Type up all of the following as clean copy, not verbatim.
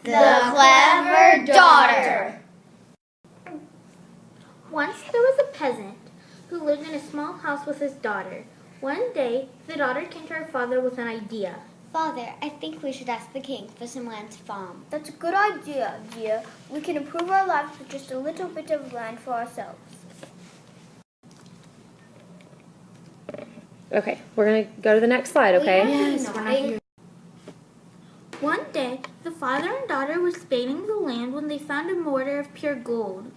The Clever Daughter. Once there was a peasant who lived in a small house with his daughter. One day, the daughter came to her father with an idea. Father, I think we should ask the king for some land to farm. That's a good idea, dear. We can improve our lives with just a little bit of land for ourselves. Okay, we're going to go to the next slide, okay? Yes, we're not here. One day, the father and daughter were spading the land when they found a mortar of pure gold.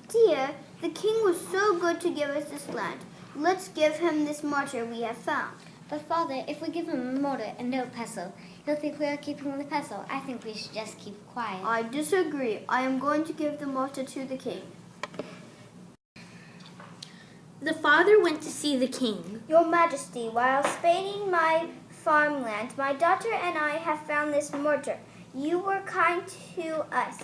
Dear, the king was so good to give us this land. Let's give him this mortar we have found. But Father, if we give him a mortar and no pestle, he'll think we are keeping the pestle. I think we should just keep quiet. I disagree. I am going to give the mortar to the king. The father went to see the king. Your Majesty, while spading my farmland, my daughter and I have found this mortar. You were kind to us,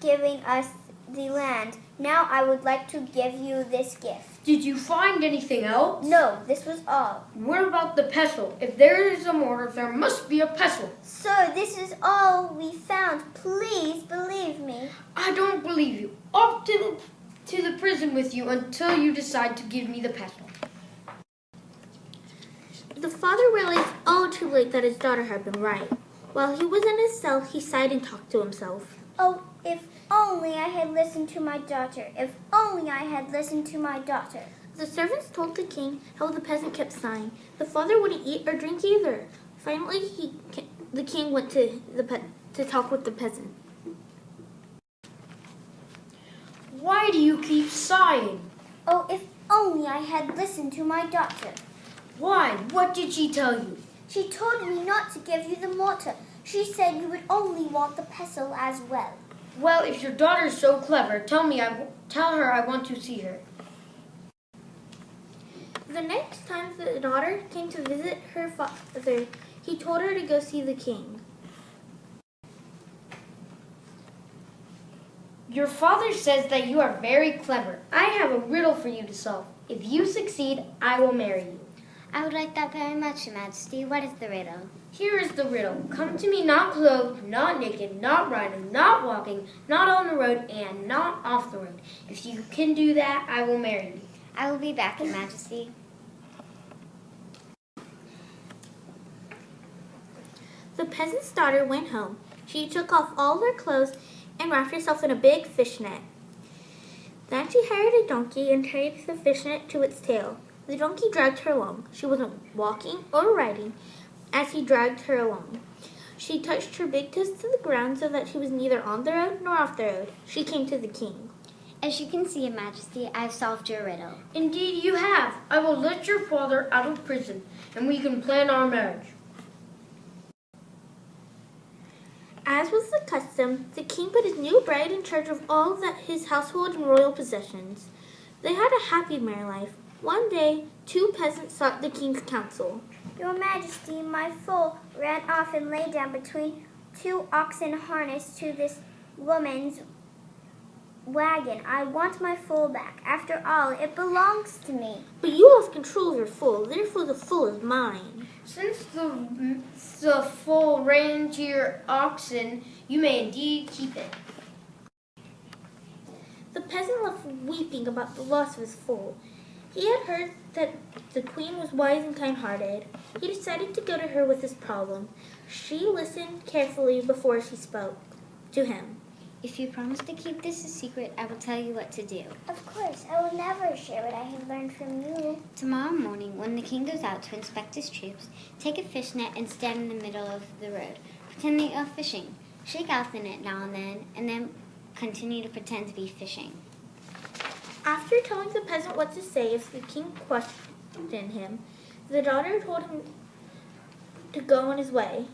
giving us the land. Now I would like to give you this gift. Did you find anything else? No, this was all. What about the pestle? If there is a mortar, there must be a pestle. Sir, this is all we found. Please believe me. I don't believe you. Up to the prison with you until you decide to give me the pestle. The father realized all too late that his daughter had been right. While he was in his cell, he sighed and talked to himself. Oh, if only I had listened to my daughter. If only I had listened to my daughter. The servants told the king how the peasant kept sighing. The father wouldn't eat or drink either. Finally, the king went to talk with the peasant. Why do you keep sighing? Oh, if only I had listened to my daughter. Why? What did she tell you? She told me not to give you the mortar. She said you would only want the pestle as well. Well, if your daughter's so clever, tell her I want to see her. The next time the daughter came to visit her father, he told her to go see the king. Your father says that you are very clever. I have a riddle for you to solve. If you succeed, I will marry you. I would like that very much, Your Majesty. What is the riddle? Here is the riddle. Come to me not clothed, not naked, not riding, not walking, not on the road, and not off the road. If you can do that, I will marry you. I will be back, Your Majesty. The peasant's daughter went home. She took off all her clothes and wrapped herself in a big fishnet. Then she hired a donkey and tied the fishnet to its tail. The donkey dragged her along. She wasn't walking or riding as he dragged her along. She touched her big toes to the ground so that she was neither on the road nor off the road. She came to the king. As you can see, Your Majesty, I have solved your riddle. Indeed you have. I will let your father out of prison, and we can plan our marriage. As was the custom, the king put his new bride in charge of all that his household and royal possessions. They had a happy married life. One day, two peasants sought the king's counsel. Your Majesty, my foal ran off and lay down between two oxen harnessed to this woman's wagon. I want my foal back. After all, it belongs to me. But you lost control of your foal, therefore the foal is mine. Since the foal ran to your oxen, you may indeed keep it. The peasant left weeping about the loss of his foal. He had heard that the queen was wise and kind-hearted. He decided to go to her with his problem. She listened carefully before she spoke to him. If you promise to keep this a secret, I will tell you what to do. Of course, I will never share what I have learned from you. Tomorrow morning, when the king goes out to inspect his troops, take a fishnet and stand in the middle of the road, pretending you are fishing. Shake out the net now and then continue to pretend to be fishing. After telling the peasant what to say if the king questioned him, the daughter told him to go on his way.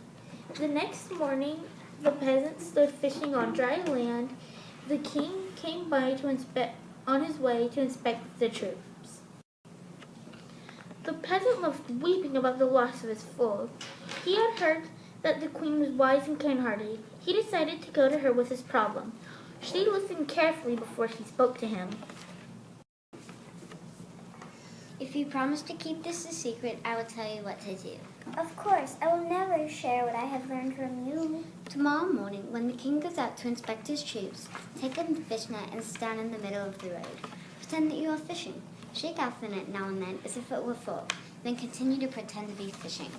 The next morning, the peasant stood fishing on dry land. The king came by on his way to inspect the troops. The peasant left weeping about the loss of his foal. He had heard that the queen was wise and kind-hearted. He decided to go to her with his problem. She listened carefully before she spoke to him. If you promise to keep this a secret, I will tell you what to do. Of course, I will never share what I I have learned from you. Tomorrow morning, when the king goes out to inspect his troops, take a fishnet and stand in the middle of the road. Pretend that you are fishing. Shake out the net now and then as if it were full. Then continue to pretend to be fishing.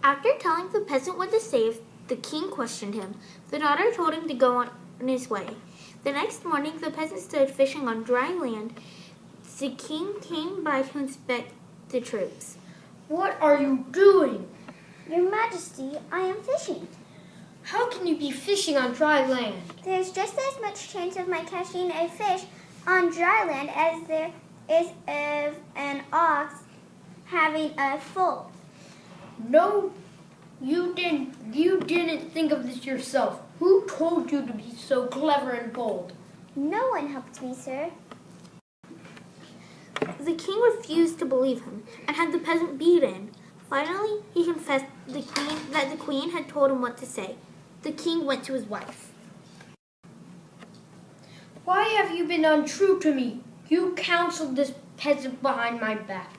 After telling the peasant what to say, the king questioned him. The daughter told him to go on his way. The next morning, the peasant stood fishing on dry land. The king came by to inspect the troops. What are you doing? Your Majesty, I am fishing. How can you be fishing on dry land? There's just as much chance of my catching a fish on dry land as there is of an ox having a foal. No, you didn't. You didn't think of this yourself. Who told you to be so clever and bold? No one helped me, sir. The king refused to believe him and had the peasant beaten. Finally, he confessed that the queen had told him what to say. The king went to his wife. Why have you been untrue to me? You counseled this peasant behind my back.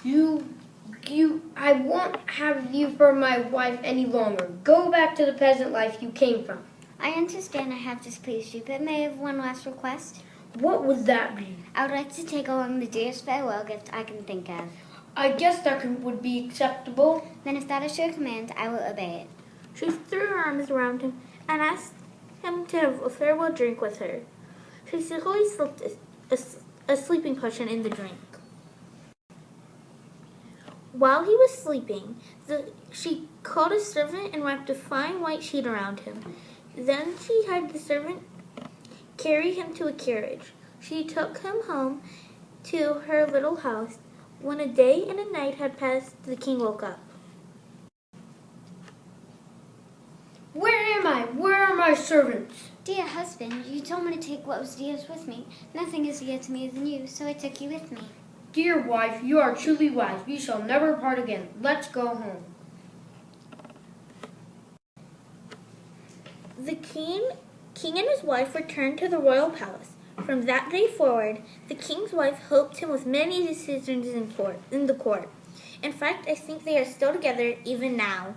I won't have you for my wife any longer. Go back to the peasant life you came from. I understand I have displeased you, but may I have one last request? What would that be? I would like to take along the dearest farewell gift I can think of. I guess that would be acceptable. Then if that is your command, I will obey it. She threw her arms around him and asked him to have a farewell drink with her. She secretly slipped a sleeping potion in the drink. While he was sleeping, she called a servant and wrapped a fine white sheet around him. Then she had the servant carry him to a carriage. She took him home to her little house. When a day and a night had passed, the king woke up. Where am I? Where are my servants? Dear husband, you told me to take what was dearest with me. Nothing is dear to me than you, so I took you with me. Dear wife, you are truly wise. We shall never part again. Let's go home. The king and his wife returned to the royal palace. From that day forward, the king's wife helped him with many decisions in the court. In fact, I think they are still together even now.